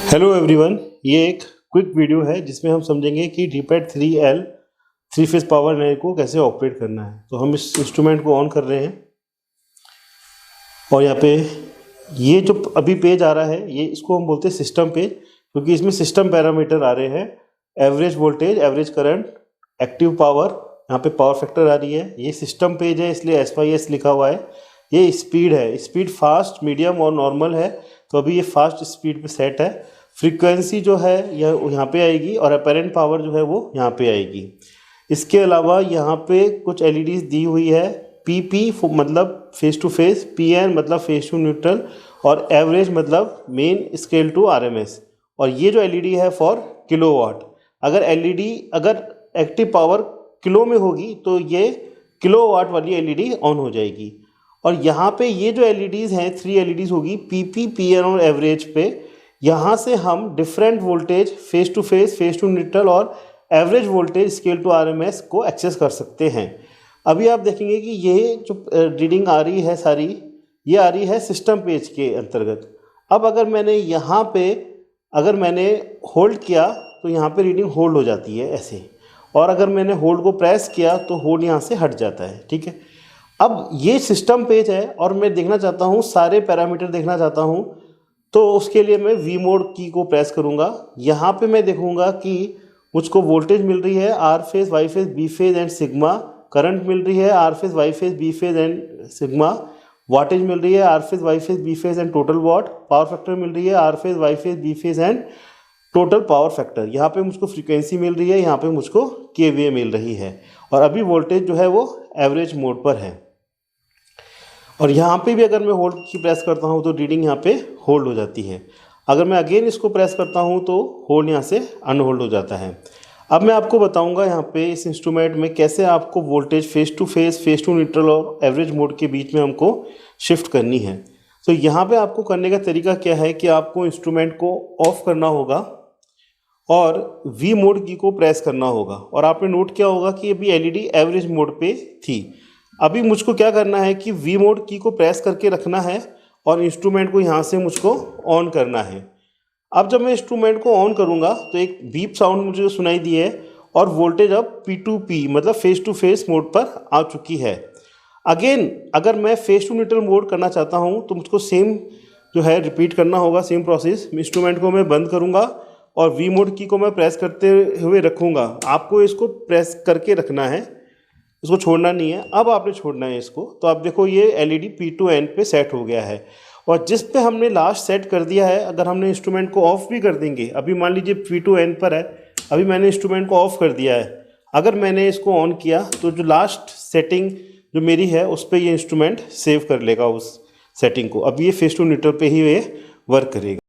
Hello everyone, ये एक quick video है जिसमें हम समझेंगे कि डीपैड 3L 3 फेज पावर नए को कैसे ऑपरेट करना है। तो हम इस इंस्ट्रूमेंट को ऑन कर रहे हैं और यहाँ पे ये जो अभी पेज आ रहा है ये इसको हम बोलते हैं सिस्टम पेज, क्योंकि इसमें सिस्टम पैरामीटर आ रहे हैं। Average voltage, average current, active power, यहाँ पे पावर फैक्टर आ रही है। ये सिस्टम पेज है इसलिए SYS लिखा हुआ है। ये स्पीड है, स्पीड फास्ट, मीडियम और नॉर्मल है, तो अभी ये फास्ट स्पीड पे सेट है। फ्रीक्वेंसी जो है यह यहाँ पे आएगी और अपेरेंट पावर जो है वो यहाँ पे आएगी। इसके अलावा यहाँ पे कुछ LEDs दी हुई है। PP मतलब फेस टू फेस, PN मतलब फेस टू न्यूट्रल और एवरेज मतलब मेन स्केल टू RMS। और ये जो LED है फॉर किलोवाट। अगर LED अगर एक्टिव पावर किलो में होगी तो ये किलोवाट वाली LED ऑन हो जाएगी। और यहाँ पे ये जो LEDs हैं 3 LEDs होगी PP, PN और एवरेज पे। यहाँ से हम different voltage phase to phase, phase to neutral और average voltage scale to RMS को एक्सेस कर सकते हैं। अभी आप देखेंगे कि ये जो रीडिंग आ रही है सारी, ये आ रही है सिस्टम पेज के अंतर्गत। अब अगर मैंने यहाँ पे अगर मैंने होल्ड किया तो यहाँ पे रीडिंग होल्ड हो जाती है ऐसे, और अगर मैंने होल्ड को प्रेस किया तो होल्ड यहाँ से हट जाता है। ठीक है, अब ये सिस्टम पेज है और मैं देखना चाहता हूँ, सारे पैरामीटर देखना चाहता हूँ, तो उसके लिए मैं V मोड की को प्रेस करूँगा। यहाँ पे मैं देखूँगा कि मुझको वोल्टेज मिल रही है R phase, Y phase, B phase and sigma. Current मिल रही है R phase, Y phase, B phase and sigma. Wattage मिल रही है R phase, Y phase, B phase and total watt. Power factor मिल रही है R phase, Y phase, B phase and total power factor. यहाँ पे मुझको फ्रीक्वेंसी मिल रही है, यहाँ पे मुझको kVA मिल रही है। और अभी वोल्टेज जो है वो एवरेज मोड पर है। और यहाँ पे भी अगर मैं होल्ड की प्रेस करता हूँ तो रीडिंग यहाँ पे होल्ड हो जाती है। अगर मैं अगेन इसको प्रेस करता हूँ तो होल्ड यहाँ से अनहोल्ड हो जाता है। अब मैं आपको बताऊँगा यहाँ पे इस इंस्ट्रूमेंट में कैसे आपको वोल्टेज फेस टू न्यूट्रल और एवरेज मोड के बीच में हमको शिफ्ट करनी है। तो यहाँ पे आपको करने का तरीका क्या है कि आपको इंस्ट्रूमेंट को ऑफ करना होगा और V मोड की को प्रेस करना होगा। और आपने नोट किया होगा कि अभी LED एवरेज मोड पे थी। अभी मुझको क्या करना है कि V मोड की को प्रेस करके रखना है और इंस्ट्रूमेंट को यहाँ से मुझको ऑन करना है। अब जब मैं इंस्ट्रूमेंट को ऑन करूँगा तो एक बीप साउंड मुझे सुनाई दी है और वोल्टेज अब P2P मतलब फेस टू फेस मोड पर आ चुकी है। अगेन अगर मैं फेस टू न्यूट्रल मोड करना चाहता हूँ तो मुझको सेम जो है रिपीट करना होगा, सेम प्रोसेस। इंस्ट्रूमेंट को मैं बंद करूँगा और V मोड की को मैं प्रेस करते हुए रखूँगा। आपको इसको प्रेस करके रखना है, इसको छोड़ना नहीं है। अब आपने छोड़ना है इसको, तो आप देखो ये LED P2N पे सेट हो गया है। और जिस पे हमने लास्ट सेट कर दिया है, अगर हमने इंस्ट्रूमेंट को ऑफ भी कर देंगे, अभी मान लीजिए P2N पर है, अभी मैंने इंस्ट्रूमेंट को ऑफ कर दिया है, अगर मैंने इसको ऑन किया तो जो लास्ट सेटिंग जो मेरी है उस पर ये इंस्ट्रूमेंट सेव कर लेगा उस सेटिंग को। अब ये फेस टू न्यूट्रल पे ही ये वर्क करेगा।